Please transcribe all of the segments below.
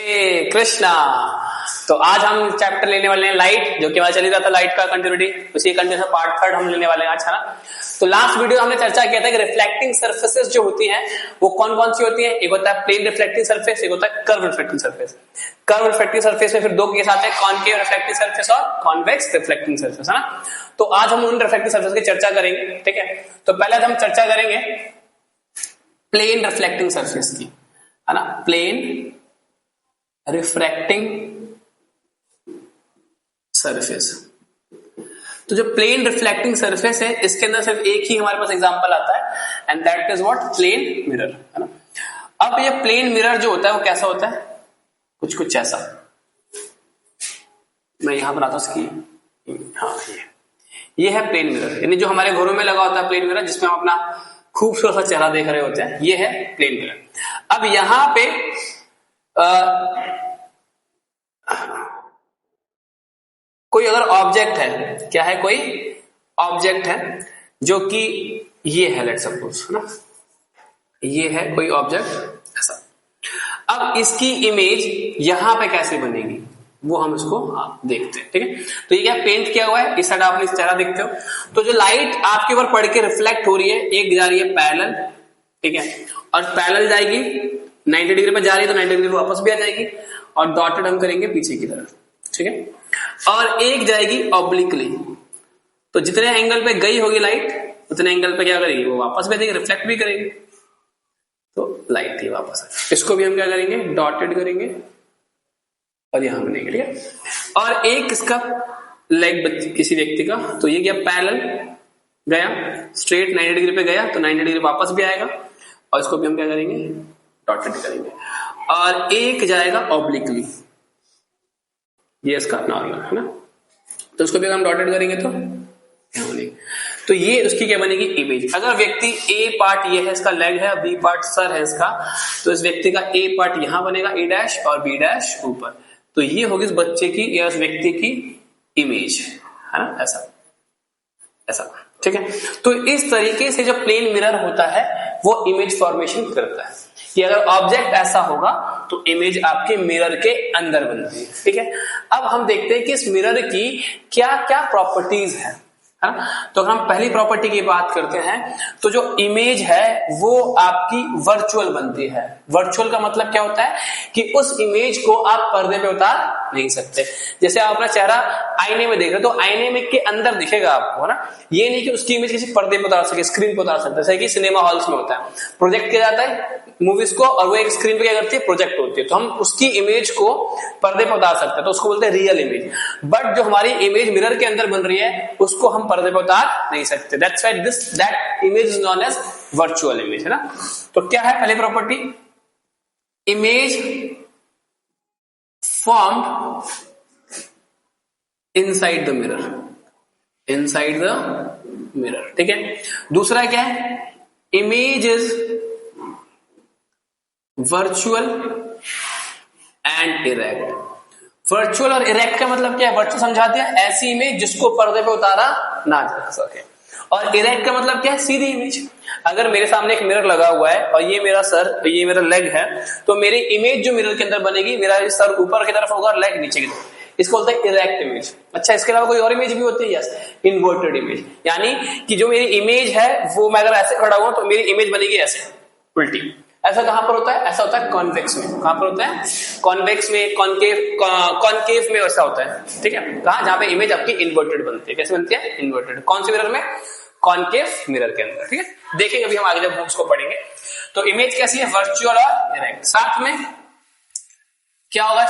कृष्णा। तो आज हम चैप्टर लेने वाले हैं लाइट, जो कि हमारा चल रहा था लाइट का कंटिन्यूटी, उसी कंटिन्यूशन पार्ट थर्ड हम लेने वाले हैं आज, है ना। तो लास्ट वीडियो हमने चर्चा किया था कि रिफ्लेक्टिंग सरफेसेस जो होती हैं वो कौन कौन सी होती हैं। एक होता है प्लेन रिफ्लेक्टिंग सरफेस, एक होता है curve reflecting surface. Curve reflecting surface में फिर दो केस आते हैं, कॉनकेव रिफ्लेक्टिंग सरफेस और कॉन्वेक्स रिफ्लेक्टिंग सरफेस, है ना। तो आज हम उन रिफ्लेक्टिंग सरफेस की चर्चा करेंगे, ठीक है। तो पहले हम चर्चा करेंगे प्लेन रिफ्लेक्टिंग सरफेस की, है ना। Plane refracting surface. तो जो प्लेन रिफ्लेक्टिंग सरफेस है, इसके अंदर सिर्फ एक ही हमारे पास एग्जांपल आता है, and that is what, plane mirror, है ना। अब ये प्लेन मिरर जो होता है वो कैसा होता है, कुछ कुछ ऐसा। मैं यहां पर आता हूं इसकी, हाँ ये है प्लेन मिरर, यानी जो हमारे घरों में लगा होता है प्लेन मिरर, जिसमें हम अपना खूबसूरत सा चेहरा देख रहे होते हैं, ये है प्लेन मिरर। अब यहां पे कोई अगर ऑब्जेक्ट है, क्या है, कोई ऑब्जेक्ट है जो कि ये है, लेट्स सपोज, है ना, ये है कोई ऑब्जेक्ट ऐसा। अब इसकी इमेज यहां पे कैसे बनेगी वो हम इसको देखते हैं, ठीक है। तो ये क्या पेंट किया हुआ है, इस साइड आप इस चेहरा देखते हो, तो जो लाइट आपके ऊपर पड़ के रिफ्लेक्ट हो रही है, एक जा रही है पैरेलल, ठीक है, और पैरेलल जाएगी 90 डिग्री पे जा रही है तो 90 डिग्री वापस भी आ जाएगी, और डॉटेड हम करेंगे पीछे की तरफ, ठीक है। और एक जाएगी ऑब्लिकली, तो जितने एंगल पे गई होगी लाइट उतने एंगल पे क्या करेगी, वो वापस भी देगी, रिफ्लेक्ट भी करेगी, तो लाइट ही वापस आएगी। इसको भी हम क्या करेंगे, डॉटेड करेंगे और यहां बनेंगे, ठीक है। और एक इसका लेग किसी व्यक्ति का, तो ये गया पैरेलल, गया स्ट्रेट 90 डिग्री पे गया तो 90 डिग्री वापस भी आएगा, और इसको भी हम क्या करेंगे, डॉटेड करेंगे। और एक जाएगा ऑब्लिकली, ये इसका नॉर्मल, है ना, तो इसको भी हम डॉटेड करेंगे तो क्या बनेगी, तो ये उसकी क्या बनेगी, इमेज। अगर व्यक्ति ए पार्ट ये है, इसका लेग है, बी पार्ट सर है इसका, तो इस व्यक्ति का ए पार्ट यहां बनेगा, ए डैश, और बी डैश ऊपर, तो ये होगी इस बच्चे की या इस व्यक्ति की इमेज, है ना, ऐसा ऐसा, ठीक है। तो इस तरीके से जो प्लेन मिरर होता है वो इमेज फॉर्मेशन करता है, कि अगर ऑब्जेक्ट ऐसा होगा तो इमेज आपके मिरर के अंदर बनती है, ठीक है। अब हम देखते हैं कि इस मिरर की क्या क्या प्रॉपर्टीज है, तो अगर हम पहली प्रॉपर्टी की बात करते हैं तो जो इमेज है वो आपकी वर्चुअल बनती है। वर्चुअल का मतलब क्या होता है कि उस इमेज को आप पर्दे पे उतार नहीं सकते। जैसे आप अपना चेहरा आईने में देख रहे हो तो आईने में के अंदर दिखेगा आपको, है ना, ये नहीं कि उसकी इमेज किसी पर्दे पे उतार सके, स्क्रीन पे उतार सकते, जैसे कि सिनेमा हॉल्स में होता है, प्रोजेक्ट किया जाता है मूवीज को, और वो एक स्क्रीन पे क्या करती है, प्रोजेक्ट होती है, तो हम उसकी इमेज को पर्दे पे उतार सकते हैं, तो उसको बोलते हैं रियल इमेज। बट जो हमारी इमेज मिरर के अंदर बन रही है उसको हम पर्दे पे उतार नहीं सकते, that's why that image is known as virtual image, है ना। तो क्या है पहली प्रॉपर्टी, image formed inside the mirror, inside the mirror, ठीक है। दूसरा क्या है, image is virtual and erect. Virtual और इरेक्ट का मतलब क्या है, वर्चुअल समझा दिया, ऐसी इमेज जिसको पर्दे पे उतारा ना जा सके, और इरेक्ट का मतलब क्या है, सीधी इमेज। अगर मेरे सामने एक मिरर लगा हुआ है और ये मेरा सर, ये मेरा लेग है, तो मेरी इमेज जो मिरर के अंदर बनेगी, मेरा सर ऊपर की तरफ होगा और लेग नीचे की तरफ, इसको बोलते हैं इरेक्ट इमेज। अच्छा, इसके अलावा कोई और इमेज भी होती है, यस, इन्वर्टेड इमेज, यानी कि जो मेरी इमेज है वो मैं अगर ऐसे खड़ा हुआ तो मेरी इमेज बनेगी ऐसे उल्टी। ऐसा कहां पर होता है, ऐसा होता है कॉन्वेक्स में। कहां पर होता है, कॉन्वेक्स में, कॉनकेव में ऐसा होता है, ठीक है। कहां, जहां पे इमेज आपकी इन्वर्टेड बनती है। कैसे बनती है, इन्वर्टेड। कौन से मिरर में, कॉनकेव मिरर के अंदर, ठीक है। देखेंगे अभी हम आगे जब बुक्स को पढ़ेंगे। तो इमेज कैसी है, वर्चुअल और इरेक्ट। साथ में क्या होगा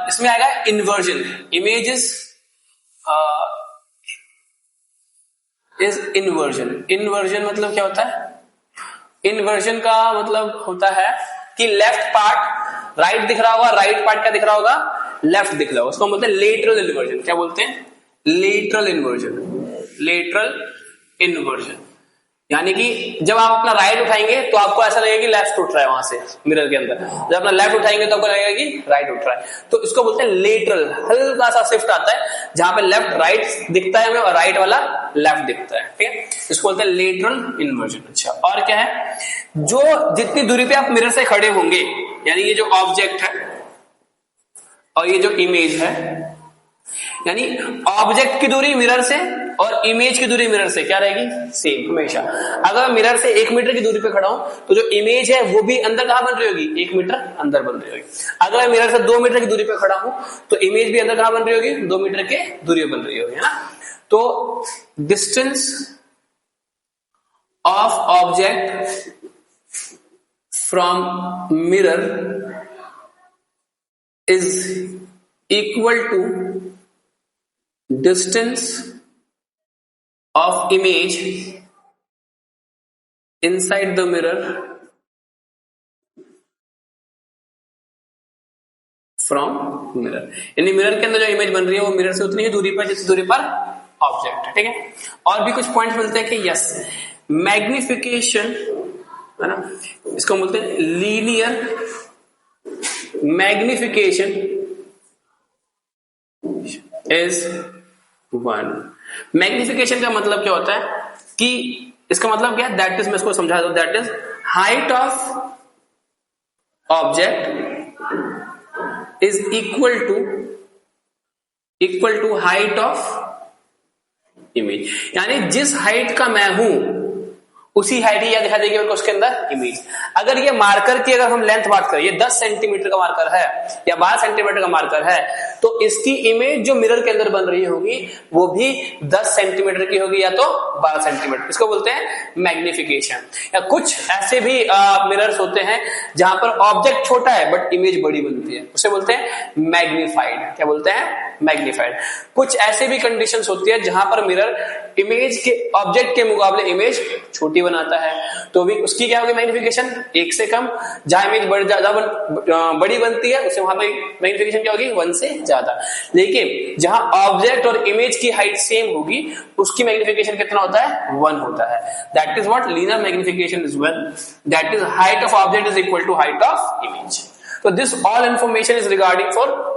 इसमें आएगा inversion. Image is inversion. Inversion मतलब क्या होता है, इन्वर्जन का मतलब होता है कि लेफ्ट पार्ट राइट दिख रहा होगा, राइट पार्ट क्या दिख रहा होगा, लेफ्ट दिख रहा होगा, उसको बोलते हैं लेटरल इन्वर्जन। क्या बोलते हैं, लेटरल इन्वर्जन। लेटरल इन्वर्जन यानी कि जब आप अपना राइट उठाएंगे तो आपको ऐसा लगेगा कि लेफ्ट उठ रहा है वहां से मिरर के अंदर, जब अपना लेफ्ट उठाएंगे तो आपको लगेगा कि राइट उठ रहा है। तो इसको बोलते हैं लेटरल। हल्का सा शिफ्ट आता है जहां पे लेफ्ट राइट दिखता है हमें और राइट वाला लेफ्ट दिखता है, ठीक है। इसको बोलते हैं लेटरल इन्वर्जन। अच्छा, और क्या है, जो जितनी दूरी पे आप मिरर से खड़े होंगे यानी ये जो ऑब्जेक्ट है और ये जो इमेज है, यानी ऑब्जेक्ट की दूरी मिरर से और इमेज की दूरी मिरर से क्या रहेगी, सेम हमेशा। अगर मैं मिरर से 1 मीटर की दूरी पे खड़ा हूं तो जो इमेज है वो भी अंदर कहां बन रही होगी, 1 मीटर अंदर बन रही होगी। अगर मैं मिरर से 2 मीटर की दूरी पे खड़ा हूं तो इमेज भी अंदर कहां बन रही होगी, 2 मीटर के दूरी पे बन रही होगी, है ना। तो distance of object from mirror is equal to distance of image inside the mirror from mirror, यानी मिरर के अंदर जो इमेज बन रही है वो मिरर से उतनी ही दूरी पर जितनी दूरी पर ऑब्जेक्ट है, ठीक है। और भी कुछ पॉइंट्स मिलते हैं कि यस, मैग्निफिकेशन है ना, इसको बोलते हैं लीनियर मैग्निफिकेशन इज 1। मैग्निफिकेशन का मतलब क्या होता है कि इसका मतलब क्या है, दैट इज, मैं इसको समझा दूं, that is height of object is equal to height of image, यानी जिस हाइट का मैं हूं उसी हाइट ही दिखा देगी उनको उसके अंदर इमेज। अगर ये मार्कर की अगर हम लेंथ बात करें, ये 10 सेंटीमीटर का मार्कर है या 12 सेंटीमीटर का मार्कर है, तो इसकी इमेज जो मिरर के अंदर बन रही होगी वो भी 10 सेंटीमीटर की होगी या तो 12 सेंटीमीटर। इसको बोलते हैं मैग्निफिकेशन। या कुछ ऐसे भी मिरर्स होते हैं जहां पर ऑब्जेक्ट छोटा है बट इमेज बड़ी बनती है, उसे बोलते हैं मैग्निफाइड। क्या बोलते हैं, मैग्निफाइड। कुछ ऐसे भी कंडीशंस होती है जहां पर मिरर इमेज के ऑब्जेक्ट के मुकाबले इमेज छोटी बनाता है, तो भी उसकी क्या होगी मैग्निफिकेशन, 1 से कम। जहां इमेज बड़ी बनती है उसे वहां पे मैग्निफिकेशन क्या होगी, 1 से ज्यादा। लेकिन जहां ऑब्जेक्ट और इमेज की हाइट सेम होगी उसकी मैग्निफिकेशन कितना होता है, 1 होता है। That is what linear magnification is 1, that is height of object is equal to height of image. तो this all information is regarding for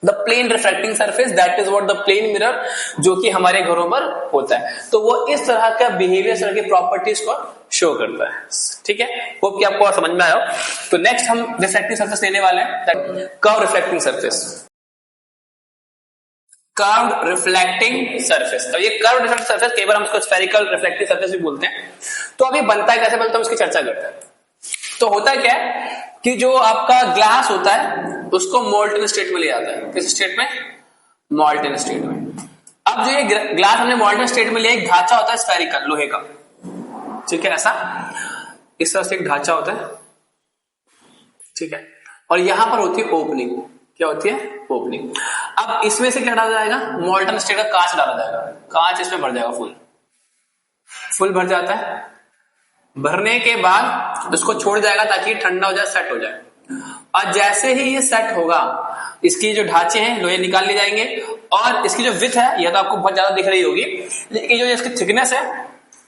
the plane refracting surface, that is what the plane mirror, जो कि हमारे घरों पर होता है। तो वो इस तरह का बिहेवियर, तरह की प्रॉपर्टीज को शो करता है, ठीक है। होप कि आपको समझ में आया हो। तो नेक्स्ट हम रिफ्रैक्टिंग सरफेस लेने वाले हैं, curve refracting surface. Curve reflecting surface, तो ये कर्व रिफ्लेक्टिंग सरफेस, कई बार हम उसको स्फेरिकल रिफ्लेक्टिंग सरफेस भी बोलते हैं। तो अभी बनता है कैसे, बनता है उसकी चर्चा करते हैं। तो होता क्या है कि जो आपका ग्लास होता है उसको मोल्टन स्टेट में ले जाता है। किस स्टेट में, मोल्टन स्टेट में। अब जो ये ग्लास हमने मोल्टन स्टेट में लिया, एक ढांचा होता है स्फेरिकल लोहे का, ठीक है, ऐसा इस तरह से एक ढांचा होता है, ठीक है। और यहां पर होती है ओपनिंग। क्या होती है, ओपनिंग। अब इसमें से क्या डाला जाएगा, मोल्टन स्टेट का कांच डाला जाएगा। कांच इसमें भर जाएगा, फुल भर जाता है। भरने के बाद उसको छोड़ जाएगा ताकि ठंडा हो जाए, सेट हो जाए। और जैसे ही ये सेट होगा, इसकी जो ढांचे हैं लोहे निकाल लिए जाएंगे और इसकी जो विड्थ है यह तो आपको बहुत ज्यादा दिख रही होगी, लेकिन जो इसकी थिकनेस है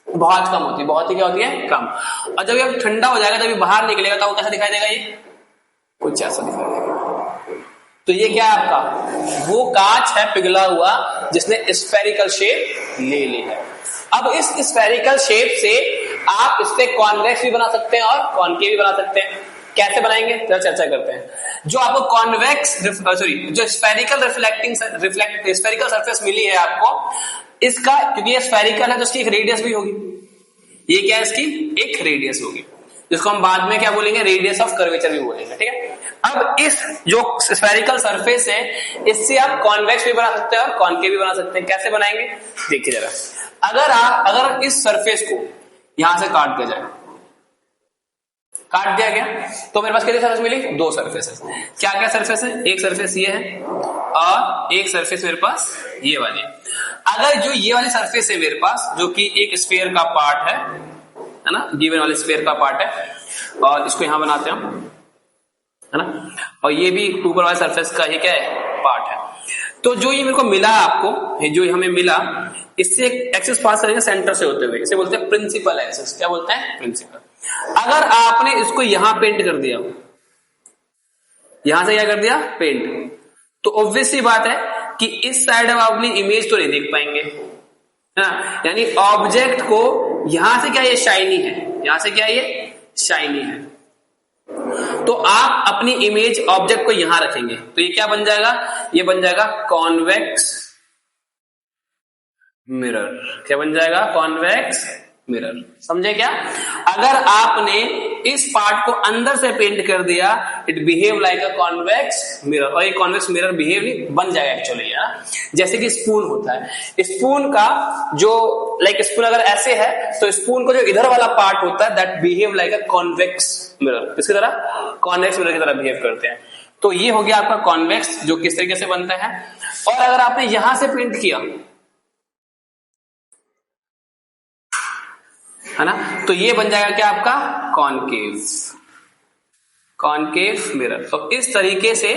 बहुत कम होती है, बहुत ही क्या होती है, कम। और जब ये ठंडा हो जाएगा, जब ये बाहर निकलेगा तो कैसा दिखाई देगा, ये कुछ ऐसा दिखाई देगा। तो ये क्या है आपका, वो कांच है पिघला हुआ जिसने स्फेरिकल शेप ले ली है। अब इस स्फेरिकल शेप से आप इससे कॉन्वेक्स भी बना सकते हैं और कॉनकेव भी बना सकते हैं। कैसे बनाएंगे तो चर्चा करते हैं। जो आपको कॉन्वेक्स जो स्फेरिकल स्फेरिकल सरफेस मिली है आपको, इसका क्योंकि ये स्फेरिकल है तो इसकी एक रेडियस भी होगी। ये क्या है, इसकी एक रेडियस होगी, जिसको हम बाद में क्या बोलेंगे, रेडियस ऑफ कर्वेचर भी बोलेंगे, ठीक है। अब इस जो स्फेरिकल सरफेस है इससे आप कॉन्वेक्स भी बना सकते हैं और कॉनकेव भी बना सकते हैं। कैसे बनाएंगे देखिए जरा। अगर इस सरफेस को यहां से काट दिया जाए, काट दिया गया तो मेरे पास कितनी सरफेस मिली, 2 सरफेसेस। क्या क्या सरफेस है, एक सरफेस ये है और एक सरफेस मेरे पास ये वाली। अगर जो ये वाली सरफेस है मेरे पास, जो कि एक स्फीयर का पार्ट है ना, गिवन वाले स्फीयर का पार्ट है, और इसको यहां बनाते हैं हम, है ना, और ये भी ऊपर वाले सरफेस का ही क्या है, पार्ट है। तो जो ये मेरे को मिला आपको, जो हमें मिला, इससे एक एक्सिस पास करेंगे सेंटर से होते हुए, इसे बोलते हैं प्रिंसिपल एक्सिस। क्या बोलते हैं, प्रिंसिपल। अगर आपने इसको यहां पेंट कर दिया, यहां से क्या कर दिया, पेंट, तो ऑब्वियस सी बात है कि इस साइड हम अपनी इमेज तो नहीं देख पाएंगे, है ना। यानी ऑब्जेक्ट को यहां से क्या ये शाइनी है, यहां से क्या ये शाइनी है। तो आप अपनी इमेज ऑब्जेक्ट को यहां रखेंगे, तो ये क्या बन जाएगा, ये बन जाएगा कॉन्वेक्स मिरर। क्या बन जाएगा, कॉन्वेक्स मिरर। समझे क्या? अगर आपने इस पार्ट को अंदर से पेंट कर दिया, it behave like a convex mirror, और ये कॉन्वेक्स मिरर बिहेव बन जाएगा एक्चुअली। जैसे कि स्पून होता है, स्पून का जो लाइक स्पून अगर ऐसे है तो स्पून को जो इधर वाला पार्ट होता है that behave like a convex mirror, किसकी तरह, कॉन्वेक्स मिरर की तरह बिहेव करते हैं। तो ये हो गया आपका कॉन्वेक्स, जो किस तरीके से बनता है। और अगर आपने यहां से पेंट किया है ना, तो ये बन जाएगा क्या आपका, कॉनकेव, कॉनकेव मिरर। तो इस तरीके से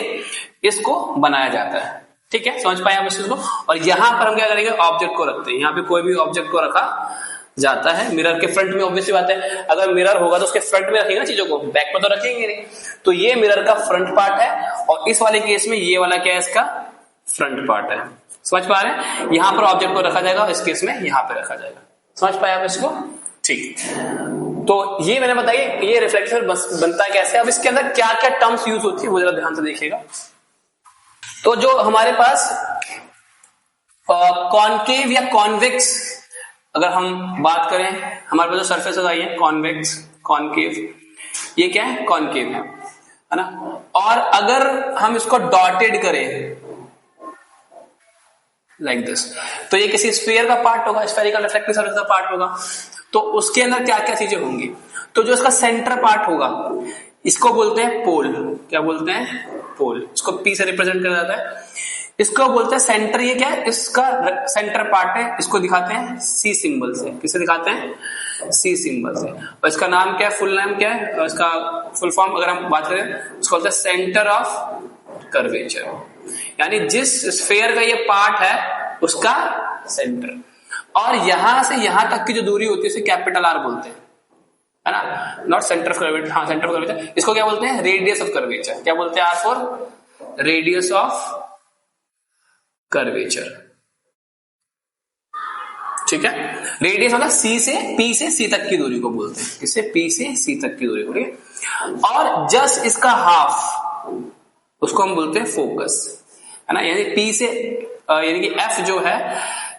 इसको बनाया जाता है। ठीक है, समझ पाए आप इस चीज को। और यहां पर हम क्या करेंगे, ऑब्जेक्ट को रखते हैं। यहाँ पे कोई भी ऑब्जेक्ट को रखा जाता है मिरर के फ्रंट में। ऑब्वियसली बात है, अगर मिरर होगा तो उसके फ्रंट में रखेंगे चीजों को, बैक में तो रखेंगे नहीं। तो ये मिरर का फ्रंट पार्ट है, और इस वाले केस में ये वाला क्या है, इसका फ्रंट पार्ट है। समझ पा रहे हैं, यहां पर ऑब्जेक्ट को रखा जाएगा, इस केस में यहां पे रखा जाएगा। समझ पाए आप इसको? ठीक। तो ये मैंने बताया, ये रिफ्लेक्टर बनता है कैसे। अब इसके अंदर क्या क्या टर्म्स यूज होती है वो जरा ध्यान से देखिएगा। तो जो हमारे पास कॉनकेव या कॉन्वेक्स, अगर हम बात करें, हमारे पास जो सरफेस आई है कॉन्वेक्स, कॉनकेव, ये क्या है, कॉनकेव है ना। और अगर हम इसको डॉटेड करें लाइक दिस, तो ये किसी स्फीयर का पार्ट होगा, स्फेरिकल रिफ्लेक्टिव सरफेस का पार्ट होगा। तो उसके अंदर क्या क्या चीजें होंगी, तो जो इसका सेंटर पार्ट होगा इसको बोलते हैं पोल। क्या बोलते हैं, पोल। इसको पी से रिप्रेजेंट किया जाता है। इसको बोलते हैं सेंटर। ये क्या है, इसका सेंटर पार्ट है, इसको दिखाते हैं सी सिंबल से। किसे दिखाते हैं, सी सिंबल से। और इसका नाम क्या है, फुल नाम क्या है, और इसका फुल फॉर्म अगर हम बात करें, उसको बोलते हैं सेंटर ऑफ कर्वेचर। यानी जिस स्फीयर का ये पार्ट है उसका सेंटर। और यहां से यहां तक की जो दूरी होती है उसे कैपिटल आर बोलते हैं, है ना। नॉट सेंटर ऑफ कर्वेचर, हाँ सेंटर ऑफ कर्वेचर। इसको क्या बोलते हैं, रेडियस ऑफ कर्वेचर। क्या बोलते हैं, R for radius of curvature. ठीक है, रेडियस मतलब सी से, पी से सी तक की दूरी को बोलते हैं। किससे, पी से सी तक की दूरी को। और जस्ट इसका हाफ, उसको हम बोलते हैं फोकस, है ना। यानी पी से, यानी कि एफ जो है,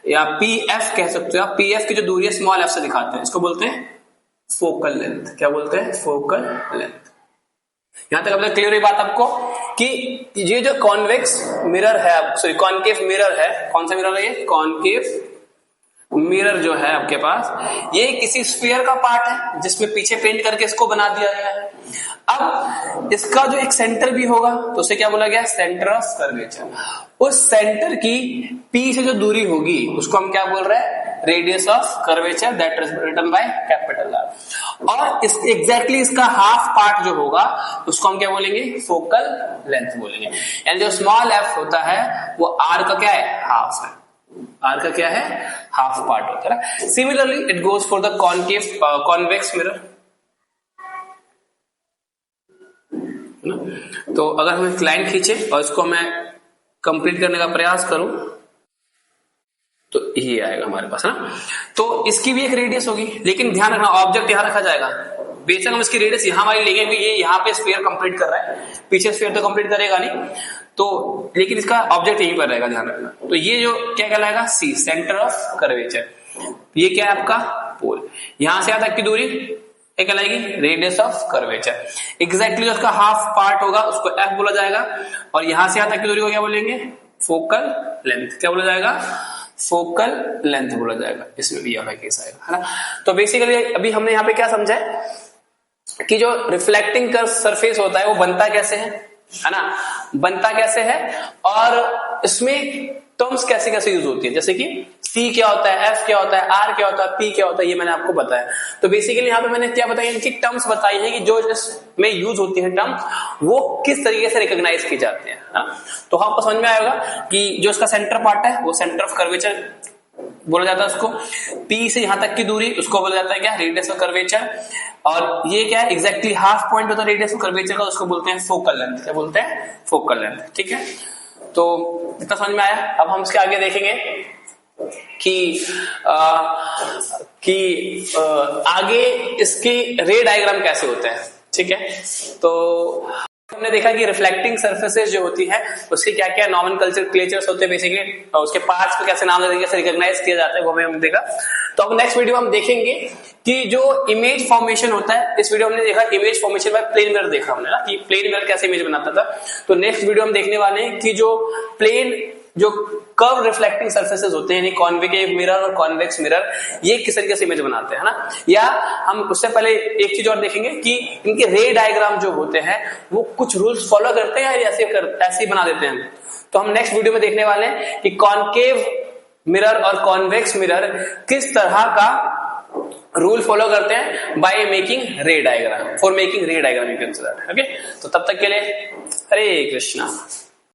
या पी एफ कह सकते हो आप, पी एफ की जो दूरी है स्मॉल एफ से दिखाते हैं, इसको बोलते हैं फोकल लेंथ। क्या बोलते हैं, फोकल लेंथ। यहां तक अब तक क्लियर हुई बात आपको कि ये जो कॉन्वेक्स मिरर है, सॉरी कॉनकेव मिरर है, कौन सा मिरर है ये, कॉनकेव मिरर जो है आपके पास, ये किसी स्फीयर का पार्ट है जिसमें पीछे पेंट करके इसको बना दिया गया है। अब इसका जो एक सेंटर भी होगा तो उसे क्या बोला गया, सेंटर ऑफ कर्वेचर। उस सेंटर की पी से जो दूरी होगी उसको हम क्या बोल रहे हैं, radius of curvature, that is written by capital R. और इस एग्जैक्टली इसका हाफ पार्ट जो होगा उसको हम क्या बोलेंगे, फोकल लेंथ बोलेंगे। यानी जो स्मॉल एफ होता है वो आर का क्या है, हाफ है। आर का क्या है, हाफ पार्ट होता है। Similarly it goes for the concave convex mirror. तो अगर हम एक लाइन खींचे और इसको मैं कंप्लीट करने का प्रयास करूं तो ये आएगा हमारे पास, है ना। तो इसकी भी एक रेडियस होगी, लेकिन ध्यान रखना ऑब्जेक्ट यहां रखा जाएगा। बेशक हम इसकी रेडियस यहां वाली लेंगे, ये यहां पे स्फीयर कंप्लीट कर रहा है, पीछे स्फीयर तो कंप्लीट करेगा नहीं, तो लेकिन इसका ऑब्जेक्ट यहीं पर रहेगा, ध्यान रखना। तो ये जो क्या कहलाएगा, सी, सेंटर ऑफ कर्वेचर। ये क्या है आपका पोल। यहां से यहां तक की दूरी क्या कहलाएगी, रेडियस ऑफ कर्वेचर। एग्जैक्टली उसका हाफ पार्ट होगा उसको एफ बोला जाएगा, और यहां से यहां तक की दूरी को क्या बोलेंगे, फोकल लेंथ। क्या बोला जाएगा, फोकल लेंथ बोला जाएगा। इसमें भी यह केस आएगा, है ना। तो बेसिकली अभी हमने यहाँ पे क्या समझा है कि जो रिफ्लेक्टिंग का सरफेस होता है वो बनता कैसे है ना, बनता कैसे है, और इसमें टर्म्स कैसे कैसे यूज होती है। जैसे कि सी क्या होता है, एफ क्या होता है, आर क्या होता है, पी क्या होता है, ये मैंने आपको बताया। तो बेसिकली यहाँ पे मैंने क्या बताया, इनकी टर्म्स बताई है कि जो इसमें यूज होती है टर्म, वो किस तरीके से रिकॉग्नाइज की जाती है ना? तो आपको समझ में आएगा कि जो इसका सेंटर पार्ट है वो सेंटर ऑफ कर्वेचर बोला जाता है उसको। पी से यहां तक की दूरी उसको बोला जाता है क्या, रेडियस ऑफ कर्वेचर। और ये क्या है, एग्जैक्टली हाफ पॉइंट होता है रेडियस ऑफ कर्वेचर का, उसको बोलते हैं फोकल लेंथ। क्या बोलते हैं, फोकल लेंथ। ठीक है, तो इतना समझ में आया। अब हम इसके आगे देखेंगे कि आगे इसकी रे डायग्राम कैसे होते हैं। ठीक है, तो हमने देखा कि रिफ्लेक्टिंग सरफेसेस जो होती है उसके क्या क्या नॉमेनक्लेचर क्लेचर्स होते हैं बेसिकली, और उसके पार्ट्स को कैसे नाम देते हैं, कैसे रिकॉग्नाइज किया जाता है, वो हमने देखा। तो अब नेक्स्ट वीडियो हम देखेंगे कि जो इमेज फॉर्मेशन होता है, इस वीडियो हमने देखा image formation by plane mirror देखा हमने ना, कि प्लेन मिरर कैसे इमेज बनाता था। तो नेक्स्ट वीडियो हम देखने वाले हैं कि जो कर्व रिफ्लेक्टिंग सरफेसेस होते हैं, यानी कॉन्वेकेव मिरर और कॉन्वेक्स मिरर, ये किस तरीके से इमेज बनाते हैं ना। या हम उससे पहले एक चीज और देखेंगे कि इनके रे डायग्राम जो होते हैं वो कुछ रूल्स फॉलो करते हैं या ऐसे ही बना देते हैं। तो हम नेक्स्ट वीडियो में देखने वाले हैं कि कॉन्केव मिरर और कॉन्वेक्स मिरर किस तरह का रूल फॉलो करते हैं बाय मेकिंग रे डायग्राम, फॉर मेकिंग रे diagram you can say that. Okay, तो तब तक के लिए हरे कृष्णा।